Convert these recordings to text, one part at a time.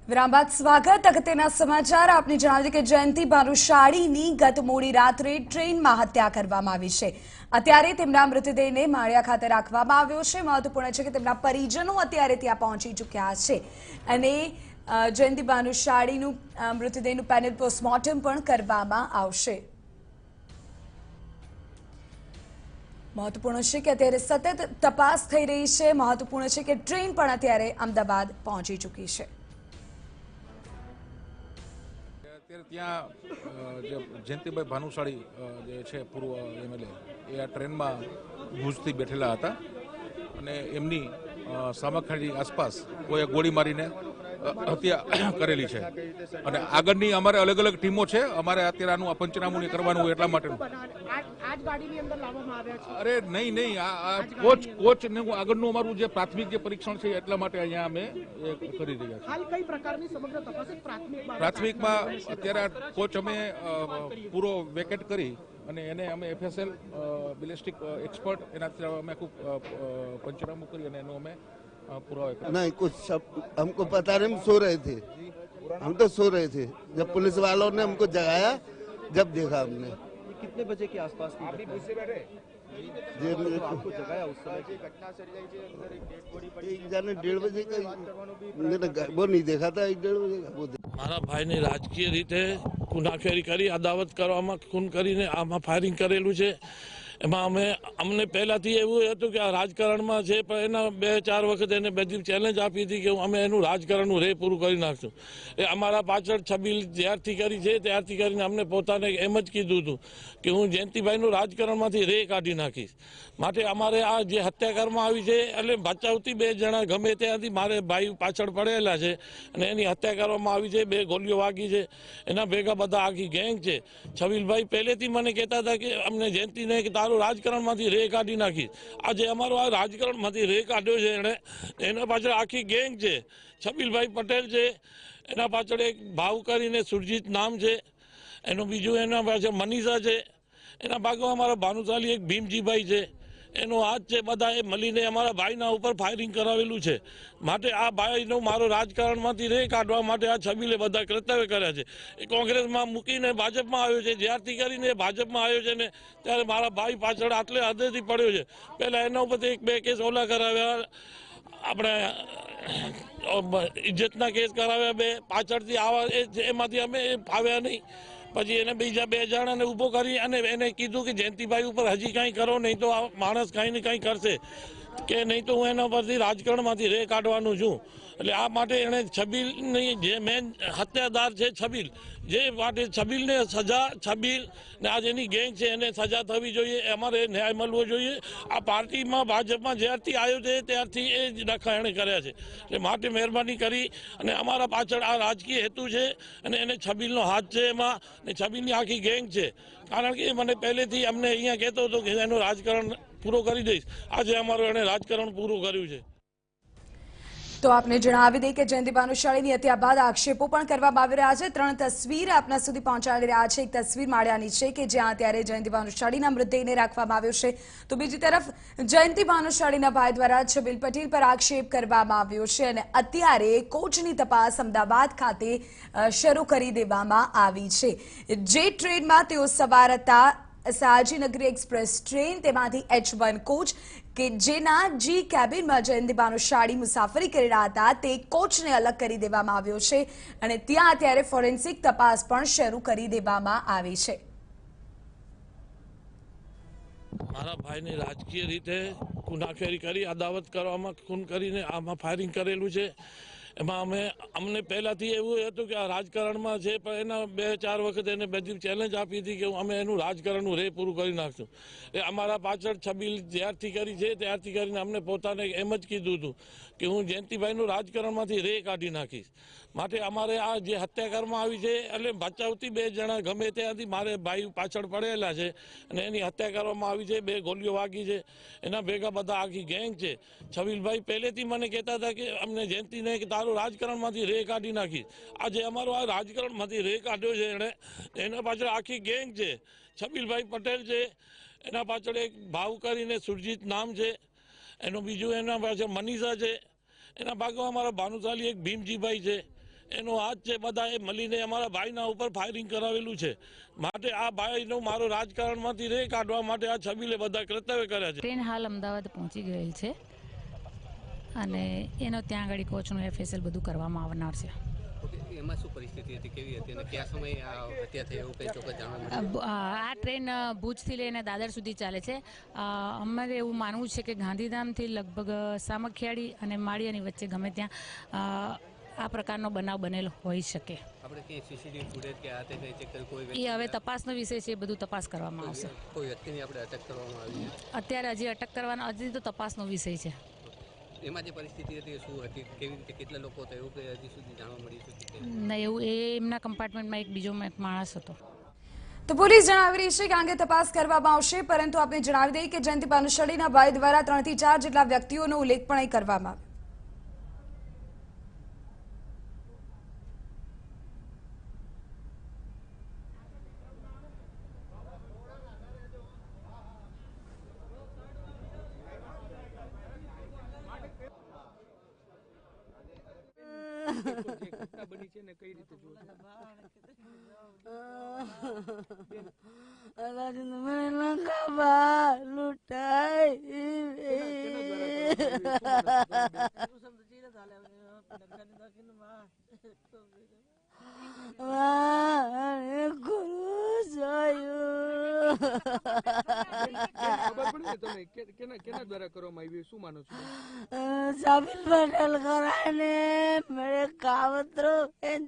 વિરામ બાદ સ્વાગત અગત્યના સમાચાર આપને જણાવી કે જયંતિ ભાનુશાળીની ગત મોડી રાત્રે ટ્રેનમાં હત્યા કરવામાં આવી છે। અત્યારે તેમના મૃતદેહને માળિયા ખાતે રાખવામાં આવ્યો છે। મહત્વપૂર્ણ છે કે તેમના પરિજનો અત્યારે ત્યાં પહોંચી ચૂક્યા છે અને જયંતિ ભાનુશાળીનું મૃતદેહનું પેનલ પોસ્ટમોર્ટમ પણ કરવામાં આવશે। મહત્વપૂર્ણ છે કે અત્યારે સતત તપાસ થઈ રહી છે। મહત્વપૂર્ણ છે કે ટ્રેન પણ અત્યારે અમદાવાદ પહોંચી ચૂકી છે। જયંતિભાઈ ભાનુશાળી જે છે પૂર્વ એમએલએ એ આ ટ્રેનમાં ભુજથી બેઠેલા હતા અને એમની સામખાની આસપાસ કોઈએ ગોળી મારીને હત્યા કરેલી છે અને આગળની અમારે અલગ અલગ ટીમો છે। અમારે અત્યારે આનું પંચનામું કરવાનું એટલા માટેનું અરે નહીં આ કોચ ને આગળનું અમારું જે પ્રાથમિક જે પરીક્ષણ છે એટલા માટે અહીંયા અમે કરી રહ્યા છીએ। પ્રાથમિકમાં અત્યારે કોચ અમે પૂરો વેકેટ કરી અને એને અમે એફએસએલ બેલિસ્ટિક એક્સपर्ट એના અમે આખું પંચનામું કરી અને એનું અમે पुरावा नहीं कुछ हमको पता नहीं, हम सो रहे थे। हम तो सो रहे थे जब पुलिस वालों ने हमको जगाया, जब देखा हमने। कितने बजे के आसपास की आपको जगाया उस समय की घटना एक जाने 1:30 बजे का मैंने वो नहीं देखा था। 1:30 बजे का वो મારા ભાઈને રાજકીય રીતે ગુનાખોરી કરી અદાવત કરવામાં ખૂન કરીને આમાં ફાયરિંગ કરેલું છે। એમાં અમને પહેલાથી એવું હતું કે આ રાજકારણમાં છે, પણ એના 2-4 વખત એને બધી ચેલેન્જ આપી હતી કે અમે એનું રાજકારણનું રે પૂરું કરી નાખશું। એ અમારા પાછળ છબીલ જ્યારથી કરી છે ત્યારથી કરીને અમને પોતાને એમ જ કીધું હતું કે હું જયંતિભાઈનું રાજકારણમાંથી રે કાઢી નાખીશ। માટે અમારે આ જે હત્યા કરવામાં આવી છે એટલે બચાવતી 2 જણા ગમે ત્યાંથી મારે ભાઈ પાછળ પડેલા છે અને એની હત્યા કરવામાં આવી છે। 2 ગોળીઓ વાગી છે। એના ભેગા બધા આખી ગેંગ છે। છબીલભાઈ પહેલેથી મને કહેતા હતા કે અમને જયંતિને કે તારું રાજકારણમાંથી રે કાઢી નાખીશ। આજે અમારો આ રાજકારણમાંથી રે કાઢ્યો છે એણે। એના પાછળ આખી ગેંગ છે। છબીલભાઈ પટેલ છે, એના પાછળ એક ભાવ કરીને સુરજીત નામ છે, એનું બીજું એના પાછળ મનીષા છે, એના ભાગમાં અમારા ભાનુશાલી એક ભીમજીભાઈ છે, એનો હાથ છે। બધા એ મળીને અમારા ભાઈના ઉપર ફાયરિંગ કરાવેલું છે। માટે આ ભાઈનો મારો રાજકારણમાંથી રે કાઢવા માટે આ છબીલે બધા કર્તવ્ય કર્યા છે। એ કોંગ્રેસમાં મૂકીને ભાજપમાં આવ્યો છે। જ્યારથી કરીને ભાજપમાં આવ્યો છે ને ત્યારે મારા ભાઈ પાછળ આટલે હદેથી પડ્યો છે। પહેલાં એના ઉપર 1-2 કેસ ઓલા કરાવ્યા, આપણે ઇજ્જતના કેસ કરાવ્યા 2 પાછળથી આવા એમાંથી અમે ફાવ્યા નહીં। પછી એને બીજા 2 જણાને ઊભો કરી અને એને કીધું કે જયંતિભાઈ ઉપર હજી કાંઈ કરો, નહીં તો આ માણસ કાંઈ ને કાંઈ કરશે, કે નહીં તો હું એના પરથી રાજકારણમાંથી રે કાઢવાનું છું। એટલે આ માટે એણે છબીલની જે મેન હત્યાદાર છે છબીલ, જે માટે છબીલને સજા, છબીલ ને આ જેની ગેંગ છે એને સજા થવી જોઈએ। અમારે ન્યાય મળવો જોઈએ। આ પાર્ટીમાં ભાજપમાં જ્યારથી આવ્યો છે ત્યારથી એ જ ડખા એણે કર્યા છે। એટલે માટે મહેરબાની કરી અને અમારા પાછળ આ રાજકીય હેતુ છે અને એને છબીલનો હાથ છે એમાં, ને છબીલની આખી ગેંગ છે। કારણ કે એ મને પહેલેથી અમને અહીંયા કહેતો હતો કે એનું રાજકારણ પૂરો કરી દઈશ। આજે અમારું એણે રાજકારણ પૂરું કર્યું છે। તો આપને જણાવી દઈએ કે જયંતિ ભાનુશાળીની હત્યા બાદ આક્ષેપો પણ કરવામાં આવી રહ્યા છે। 3 તસવીર આપના સુધી પહોંચાડી રહ્યા છે। એક તસવીર માળિયાની છે કે જ્યાં અત્યારે જયંતિ ભાનુશાળીના મૃતદેહને રાખવામાં આવ્યો છે, તો બીજી તરફ જયંતિ ભાનુશાળીના ભાઈ દ્વારા છબીલ પટેલ પર આક્ષેપ કરવામાં આવ્યો છે અને અત્યારે કોચની તપાસ અમદાવાદ ખાતે શરૂ કરી દેવામાં આવી છે। જે ટ્રેનમાં તેઓ સવાર હતા, સાજીનગરી એક્સપ્રેસ ટ્રેન, તેમાંથી H1 કોચ કે જેના જી કેબિનમાં જયંતિ ભાનુશાળી મુસાફરી કરી રહ્યા હતા, તે કોચને અલગ કરી દેવામાં આવ્યો છે અને ત્યાં અત્યારે ફોરેન્સિક તપાસ પણ શરૂ કરી દેવામાં આવી છે। મારા ભાઈને રાજકીય રીતે ગુનાખોરી કરી અદાવત કરવામાં ખૂન કરીને આમાં ફાયરિંગ કરેલું છે। એમાં અમને પહેલાથી એવું હતું કે આ રાજકારણમાં છે, પણ એના 2-4 વખત એને બધી ચેલેન્જ આપી હતી કે અમે એનું રાજકારણનું રે પૂરું કરી નાખશું। એ અમારા પાછળ છબીલ જ્યારથી કરી છે ત્યારથી કરીને અમને પોતાને એમ જ કીધું હતું કે હું જયંતિભાઈનું રાજકારણમાંથી રે કાઢી નાખીશ। માટે અમારે આ જે હત્યા કરવામાં આવી છે એટલે બચાવતી 2 જણા ગમે ત્યાંથી મારે ભાઈ પાછળ પડેલા છે અને એની હત્યા કરવામાં આવી છે। 2 ગોળીઓ વાગી છે। એના ભેગા બધા આખી ગેંગ છે। છબીલભાઈ પહેલેથી મને કહેતા હતા કે અમને જયંતિને કે તારું રાજકારણમાંથી રે કાઢી નાખીશ। આજે અમારો આ રાજકારણમાંથી રે કાઢ્યો છે એણે। એના પાછળ આખી ગેંગ છે। છબીલભાઈ પટેલ છે, એના પાછળ એક ભાવ કરીને સુરજીત નામ છે, એનું બીજું એના પાછળ મનીષા છે, એના ભાગમાં અમારા ભાનુશાલી એક ભીમજીભાઈ છે, એનો હાથ છે, બધાએ મળીને અમારા ભાઈના ઉપર ફાયરિંગ કરાવેલું છે. માટે આ ભાઈનો મારો રાજકારણમાંથી રે કાઢવા માટે આ છબીલે બધા કર્તવ્ય કર્યા છે. ટ્રેન હાલ અમદાવાદ પહોંચી ગયેલ છે અને એનો ત્યાં આગળ કોચનું FSL બધું કરવામાં આવનાર છે. એમાં શું પરિસ્થિતિ હતી, કેવી હતી અને કયા સમયે આ હત્યા થઈ એવું કંઈ ચોક્કસ જાણવા મળ્યું? આ ટ્રેન ભુજથી લઈને દાદર સુધી ચાલે છે. અમારે એવું માનવું છે કે ગાંધીધામથી લગભગ સામખિયાળી અને માળિયાની વચ્ચે ગમે ત્યાં આ પ્રકારનો બનાવ બનેલો હોઈ શકે. આપણે કંઈ CCTV ફૂટેજ કે આ તે કંઈ ચેક કરી કોઈ એ હવે તપાસનો વિષય છે, એ બધું તપાસ કરવામાં આવશે. કોઈ વ્યક્તિની આપણે અટક કરવામાં આવી છે? અત્યારે હજી અટક કરવાનો હજી તો તપાસનો વિષય છે. એમાં જે પરિસ્થિતિ હતી શું હતી, કેવી રીતે, કેટલા લોકો હતા એવું કંઈ હજી સુધી જાણવા મળ્યું છે કે ના, એવું એમના કમ્પાર્ટમેન્ટમાં એક બીજો માણસ હતો. તો પોલીસ જણાવી રહી છે કે અંગે તપાસ કરવામાં આવશે, પરંતુ આપણે જણાવી દઈએ કે જયંતિ ભાનુશાળીના ભાઈ દ્વારા 3 થી 4 જેટલા વ્યક્તિઓનો ઉલ્લેખ પણ અહીં કરવામાં આવ્યો. કેના દ્વારા કરવામાં આવ્યું શું માનો છો? સાબિલ પટેલ કરાને મેરે કાવતરો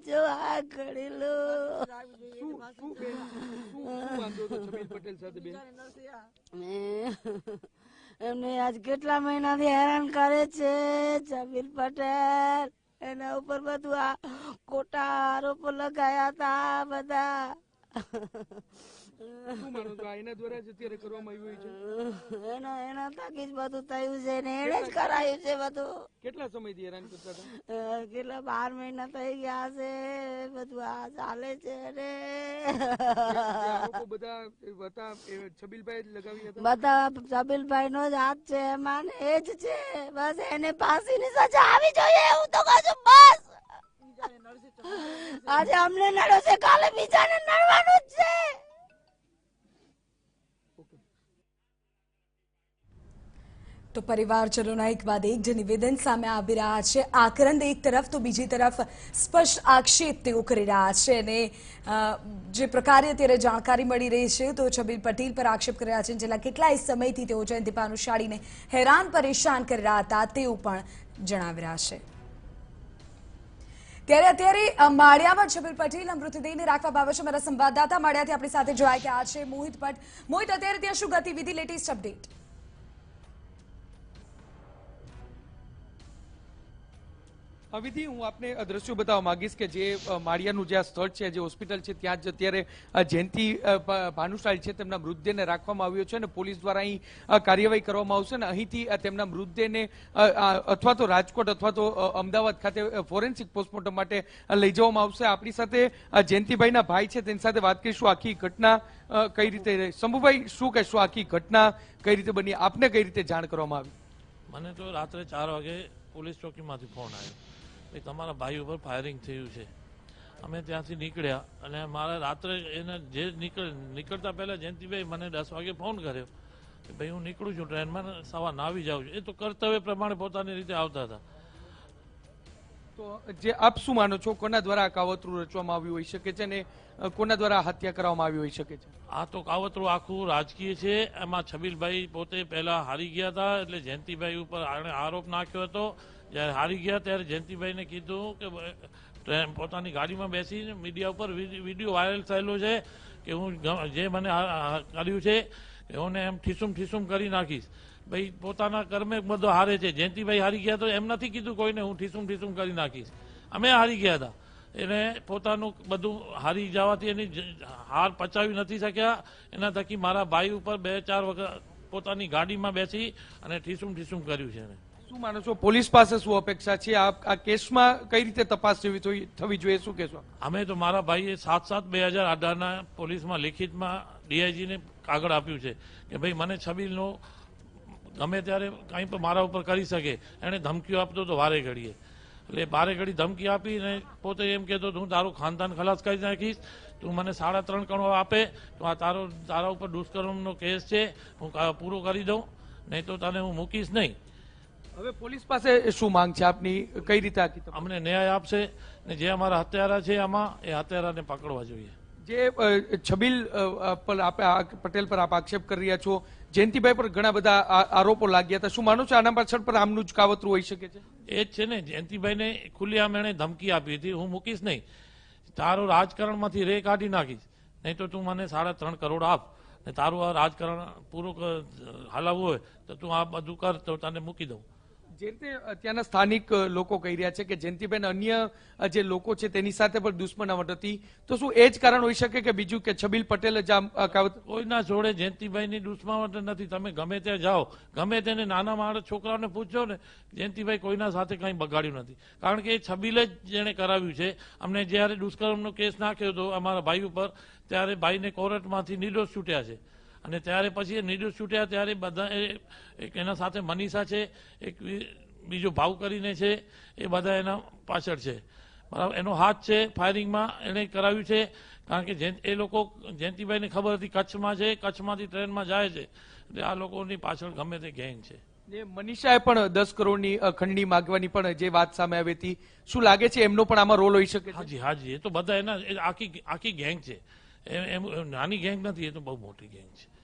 જો આ ઘડીલો શું વાંધો હતો છબીલ પટેલ સાથે બેન? એમને આજ કેટલા મહિનાથી હેરાન કરે છે છબીલ પટેલ. એના ઉપર બધું આ ખોટા આરોપો લગાયા હતા બધા. શું માનો છો એના દ્વારા જ અત્યારે કરવામાં આવ્યું છે? એના થકી જ બધું થયું છે ને એને જ કરાયું છે બધું. કેટલા સમયથી હેરાન કરતા હતા? કેટલા 12 મહિના થઈ ગયા છે બધું આ ચાલે છે ને. આરોપો બધા હતા છબીલભાઈ જ લગાવ્યા હતા? બધા છબીલભાઈ નો જ હાથ છે એમાં ને એ જ છે. બસ એને ફાંસીની સજા આવી જોઈએ એવું તો કહું છું. બસ આજે અમને નડ્યો છે, કાલે બીજાને નડવાનું જ છે. તો પરિવારજનોના એક બાદ એક જે નિવેદન સામે આવી રહ્યા છે, આક્રંદ એક તરફ તો બીજી તરફ સ્પષ્ટ આક્ષેપ તેઓ કરી રહ્યા છે. અને જે પ્રકારે અત્યારે જાણકારી મળી રહી છે તો છબીલ પટેલ પર આક્ષેપ કરી રહ્યા છે, છેલ્લા કેટલાય સમયથી તેઓ જયંતિ ભાનુશાળીને હેરાન પરેશાન કરી રહ્યા હતા તેવું પણ જણાવી રહ્યા છે. ત્યારે અત્યારે માળિયામાં છબીલ પટેલના મૃતદેહને રાખવામાં આવ્યો છે. મારા સંવાદદાતા માળિયાથી આપણી સાથે જોડાઈ ગયા છે મોહિત ભટ્ટ. મોહિત, અત્યારે ત્યાં શું ગતિવિધિ, લેટેસ્ટ અપડેટ? વિધિ, હું આપને દ્રશ્યો બતાવવા માંગીશ કે જે માળિયાનું જે આ સ્થળ છે, જે હોસ્પિટલ છે, ત્યાં જ અત્યારે જયંતિ ભાનુશાળી છે તેમના મૃતદેહને રાખવામાં આવ્યો છે અને પોલીસ દ્વારા અહીં કાર્યવાહી કરવામાં આવશે અને અહીંથી તેમના મૃતદેહને અથવા તો રાજકોટ અથવા તો અમદાવાદ ખાતે ફોરેન્સિક પોસ્ટમોર્ટમ માટે લઈ જવામાં આવશે. આપણી સાથે જયંતિભાઈના ભાઈ છે, તેની સાથે વાત કરીશું. આખી ઘટના કઈ રીતે, શંભુભાઈ શું કહેશો, આખી ઘટના કઈ રીતે બની, આપને કઈ રીતે જાણ કરવામાં આવી? મને તો રાત્રે 4 વાગે પોલીસ ચોકીમાંથી ફોન આવ્યો કે તમારા ભાઈ ઉપર ફાયરિંગ થયું છે. અમે ત્યાંથી નીકળ્યા અને મારે રાત્રે એને જે નીકળતા પહેલાં જયંતિભાઈ મને 10 વાગે ફોન કર્યો કે ભાઈ હું નીકળું છું ટ્રેનમાં, સવારના આવી જાઉં છું. એ તો કર્તવ્ય પ્રમાણે પોતાની રીતે આવતા હતા. તો જે આપ શું માનો છો, કોના દ્વારા આ કાવતરું રચવામાં આવ્યું હોઈ શકે છે અને કોના દ્વારા હત્યા કરવામાં આવી હોઈ શકે છે? આ તો કાવતરું આખું રાજકીય છે. એમાં છબીલભાઈ પોતે પહેલા હારી ગયા હતા એટલે જયંતિભાઈ ઉપર આરોપ નાખ્યો હતો. જ્યારે હારી ગયા ત્યારે જયંતિભાઈને કીધું કે પોતાની ગાડીમાં બેસીને મીડિયા ઉપર વિડીયો વાયરલ થયેલો છે કે હું જે મને કર્યું છે હું એમ ઠીસુમ કરી નાખીશ. ભાઈ પોતાના કર્મે બધો હારે છે. જયંતિભાઈ હારી ગયા તો એમ નથી કીધું કોઈને હું ઠીસુમ કરી નાખીશ. અમે હારી ગયા હતા. એને પોતાનું બધું હારી જવાથી એની હાર પચાવી નથી શક્યા. એના થકી મારા ભાઈ ઉપર 2-4 વખત પોતાની ગાડીમાં બેસી અને ઠીસુમ કર્યું છે. શું માનો છો, પોલીસ પાસે શું અપેક્ષા છે? આ કેસમાં કઈ રીતે તપાસ થવી જોઈએ, શું કહેશો? અમે તો મારા ભાઈએ 7/7/2018 પોલીસમાં લેખિતમાં DIG ને કાગળ આપ્યું છે કે ભાઈ મને છબીલનો ગમે ત્યારે કંઈ પણ મારા ઉપર કરી શકે. એણે ધમકીઓ આપતો તો વારે ઘડીએ એટલે બારે ઘડી ધમકી આપીને પોતે એમ કહેતો હું તારું ખાનદાન ખલાસ કરી નાખીશ, તું મને 3.5 કરોડ આપે તો આ તારા ઉપર દુષ્કર્મનો કેસ છે હું પૂરો કરી દઉં, નહીં તો તને હું મૂકીશ નહીં. હવે પોલીસ પાસે શું માંગ છે આપની, કઈ રીતે આખી તપાસ? અમને ન્યાય આપશે ને જે અમારા હત્યારા છે આમાં એ હત્યારાને પકડવા જોઈએ. જે છબીલ પટેલ પર આપ આક્ષેપ કરી રહ્યા છો, જયંતિભાઈ પર ઘણા બધા આરોપો લાગ્યા હતા, શું માનો છો આના પાછળ પર આમનું જ કાવતરું હોઈ શકે છે? એ જ છે ને, જયંતિભાઈને ખુલ્લેઆમ એણે ધમકી આપી હતી હું મૂકીશ નહીં, તારો રાજકારણમાંથી રે કાઢી નાખીશ, નહીં તો તું મને 3.5 કરોડ આપ ને તારું આ રાજકારણ પૂરું હલાવવું હોય તો તું આ બધું કર તો તને મૂકી દઉં. જે રીતે ત્યાંના સ્થાનિક લોકો કહી રહ્યા છે કે જયંતિભાઈ અન્ય જે લોકો છે તેની સાથે પણ દુશ્મનાવટ હતી, તો શું એ જ કારણ હોઈ શકે કે બીજું કે છબીલ પટેલ જ આ કોઈના જોડે જયંતિભાઈની દુશ્મનાવટ નથી. તમે ગમે ત્યાં જાઓ, ગમે તેને નાના માણસ છોકરાઓને પૂછજો ને, જયંતિભાઈ કોઈના સાથે કંઈ બગાડ્યું નથી, કારણ કે એ છબીલે જ જેણે કરાવ્યું છે. અમને જ્યારે દુષ્કર્મનો કેસ નાખ્યો હતો અમારા ભાઈ ઉપર, ત્યારે ભાઈને કોર્ટમાંથી નિર્દોષ છૂટ્યા છે, અને ત્યારે પછી નિર્દોષ છૂટ્યા ત્યારે બધા એના સાથે મનીષા છે, એક બીજો ભાવ કરીને છે, એ બધા એના પાછળ છે, બરાબર. એનો હાથ છે ફાયરિંગમાં, એણે કરાવ્યું છે, કારણ કે એ લોકો જયંતિભાઈને ખબર હતી કચ્છમાં છે, કચ્છમાંથી ટ્રેનમાં જાય છે, એટલે આ લોકોની પાછળ ગમે તે ગેંગ છે. મનીષાએ પણ 10 કરોડની ખંડણી માંગવાની પણ જે વાત સામે આવી હતી, શું લાગે છે એમનો પણ આમાં રોલ હોઈ શકે? હાજી, એ તો બધા એના આખી ગેંગ છે, એમ નાની ગેંગ નથી, એ તો બહુ મોટી ગેંગ છે.